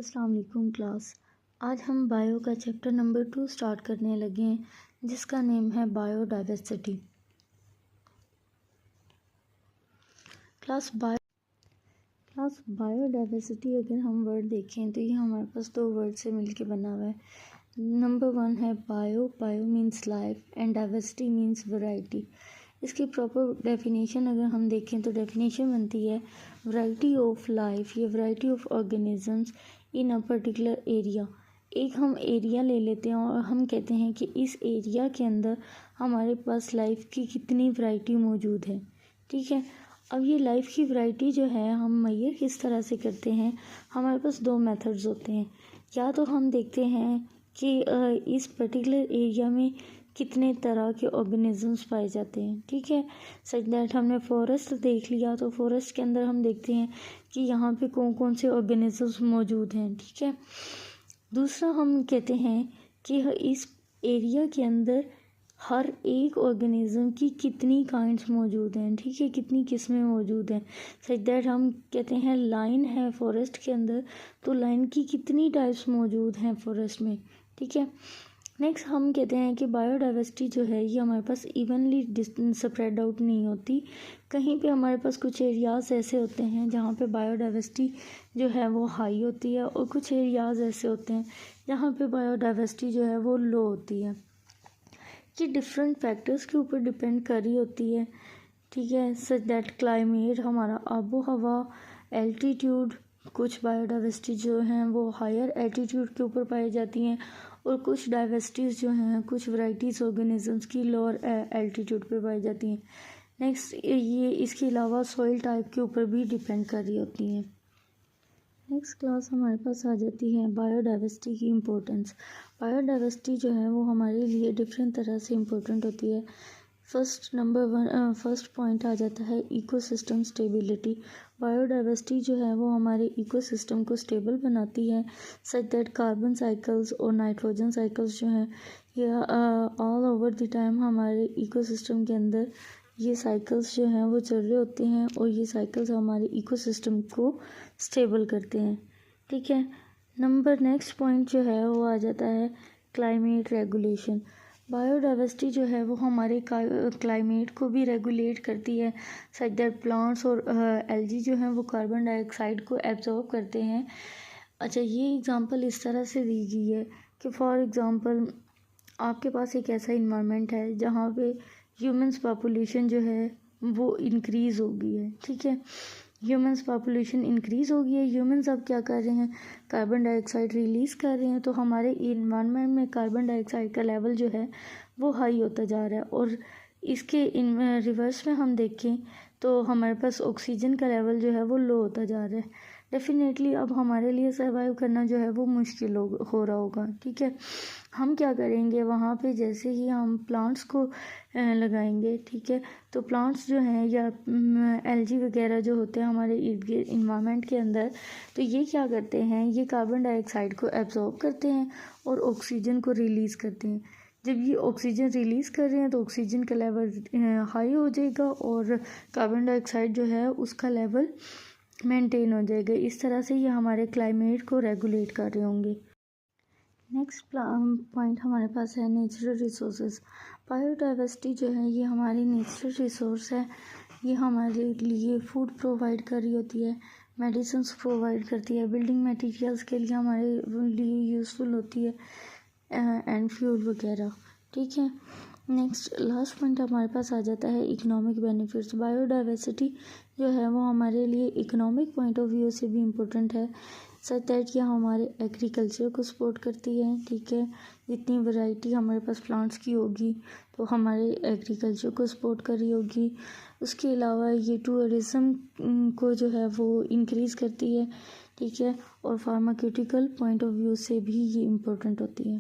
अस्सलाम वालेकुम क्लास। आज हम बायो का चैप्टर नंबर 2 स्टार्ट करने लगे हैं जिसका नेम है बायोडाइवर्सिटी। क्लास बायोडाइवर्सिटी अगर हम वर्ड देखें तो ये हमारे पास दो वर्ड से मिलके बना हुआ है। नंबर 1 है bio means life and diversity means variety. इसकी प्रॉपर डेफिनेशन अगर हम देखें तो डेफिनेशन बनती है वैरायटी ऑफ लाइफ या variety of organisms in a particular area. एक हम एरिया ले लेते हैं और हम कहते हैं कि इस एरिया के अंदर हमारे पास लाइफ की कितनी वैरायटी मौजूद है। ठीक है, अब ये लाइफ की वैरायटी जो है हम मेजर किस तरह से करते हैं। हमारे पास दो मेथड्स होते हैं। या तो हम देखते हैं कि इस पर्टिकुलर एरिया में कितने तरह के ऑर्गेनिजम्स पाए जाते हैं। ठीक है, सच दैट हमने फॉरेस्ट देख लिया तो फॉरेस्ट के अंदर हम देखते हैं कि यहाँ पे कौन कौन से ऑर्गेनिजम्स मौजूद हैं। ठीक है, दूसरा हम कहते हैं कि इस एरिया के अंदर हर एक ऑर्गेनिज्म की कितनी काइंड्स मौजूद हैं। ठीक है, कितनी किस्में मौजूद हैं। सच दैट हम कहते हैं लाइन है फॉरेस्ट के अंदर तो लाइन की कितनी टाइप्स मौजूद हैं फॉरेस्ट में। ठीक है, नेक्स्ट हम कहते हैं कि बायोडाइवर्सिटी जो है ये हमारे पास इवनली स्प्रेड आउट नहीं होती। कहीं पे हमारे पास कुछ एरियाज़ ऐसे होते हैं जहाँ पे बायोडाइवर्सिटी जो है वो हाई होती है और कुछ एरियाज़ ऐसे होते हैं जहाँ पे बायोडाइवर्सिटी जो है वो लो होती है। ये डिफरेंट फैक्टर्स के ऊपर डिपेंड कर रही होती है। ठीक है, सच दैट क्लाइमेट, हमारा आबो हवा, एल्टीट्यूड, कुछ बायोडाइवर्सिटी जो हैं वो हायर एल्टीट्यूड के ऊपर पाई जाती हैं और कुछ डाइवर्सिटीज़ जो हैं कुछ वैराइटीज़ ऑर्गेनिजम्स की लोअर एल्टीट्यूड पे पाई जाती हैं। नेक्स्ट ये इसके अलावा सॉइल टाइप के ऊपर भी डिपेंड कर रही होती हैं। नेक्स्ट क्लास हमारे पास आ जाती है बायोडाइवर्सिटी की इम्पोर्टेंस। बायोडाइवर्सिटी जो है वो हमारे लिए डिफरेंट तरह से इम्पोर्टेंट होती है। फर्स्ट पॉइंट आ जाता है इकोसिस्टम स्टेबिलिटी। बायोडाइवर्सिटी जो है वो हमारे इकोसिस्टम को स्टेबल बनाती है सच दैट कार्बन साइकिल्स और नाइट्रोजन साइकिल्स जो हैं ये ऑल ओवर द टाइम हमारे इकोसिस्टम के अंदर ये साइकिल्स जो हैं वो चल रहे होते हैं और ये साइकिल्स हमारे इकोसिस्टम को स्टेबल करते हैं। ठीक है, नेक्स्ट पॉइंट जो है वो आ जाता है क्लाइमेट रेगुलेशन। बायोडाइवर्सिटी जो है वो हमारे क्लाइमेट को भी रेगुलेट करती है सच दैट प्लांट्स और एल्गी जो हैं वो कार्बन डाइऑक्साइड को एब्जॉर्ब करते हैं। अच्छा, ये एग्जांपल इस तरह से दी गई है कि फॉर एग्जांपल आपके पास एक ऐसा इन्वायरमेंट है जहाँ पे ह्यूमंस पॉपुलेशन जो है वो इंक्रीज़ हो गई है। ठीक है, ह्यूमंस पॉपुलेशन इंक्रीज़ हो गई है। ह्यूमंस अब क्या कर रहे हैं, कार्बन डाइऑक्साइड रिलीज़ कर रहे हैं तो हमारे इन्वायरमेंट में कार्बन डाइऑक्साइड का लेवल जो है वो हाई होता जा रहा है और इसके रिवर्स में हम देखें तो हमारे पास ऑक्सीजन का लेवल जो है वो लो होता जा रहा है। डेफिनेटली अब हमारे लिए सर्वाइव करना जो है वो मुश्किल हो रहा होगा। ठीक है, हम क्या करेंगे वहाँ पे जैसे ही हम प्लांट्स को लगाएंगे। ठीक है, तो प्लांट्स जो हैं या एल्गी वगैरह जो होते हैं हमारे इन्वायरमेंट के अंदर तो ये क्या करते हैं, ये कार्बन डाइऑक्साइड को एब्जॉर्ब करते हैं और ऑक्सीजन को रिलीज़ करते हैं। जब ये ऑक्सीजन रिलीज़ कर रहे हैं तो ऑक्सीजन का लेवल हाई हो जाएगा और कार्बन डाइऑक्साइड जो है उसका लेवल मेंटेन हो जाएगा। इस तरह से ये हमारे क्लाइमेट को रेगुलेट कर रहे होंगे। नेक्स्ट पॉइंट हमारे पास है नेचुरल रिसोर्सेज। बायोडाइवर्सिटी जो है ये हमारी नेचुरल रिसोर्स है। ये हमारे लिए फूड प्रोवाइड कर रही होती है, मेडिसिन प्रोवाइड करती है, बिल्डिंग मटेरियल्स के लिए हमारे लिए यूज़फुल होती है एंड फ्यूल वगैरह। ठीक है, नेक्स्ट लास्ट पॉइंट हमारे पास आ जाता है इकोनॉमिक बेनिफिट्स। बायोडाइवर्सिटी जो है वो हमारे लिए इकोनॉमिक पॉइंट ऑफ व्यू से भी इम्पोर्टेंट है सच दैट ये हमारे एग्रीकल्चर को सपोर्ट करती है। ठीक है, जितनी वैरायटी हमारे पास प्लांट्स की होगी तो हमारे एग्रीकल्चर को सपोर्ट कर रही होगी। उसके अलावा ये टूरिज़्म को जो है वो इंक्रीज़ करती है। ठीक है, और फार्मास्यूटिकल पॉइंट ऑफ व्यू से भी ये इम्पोर्टेंट होती है।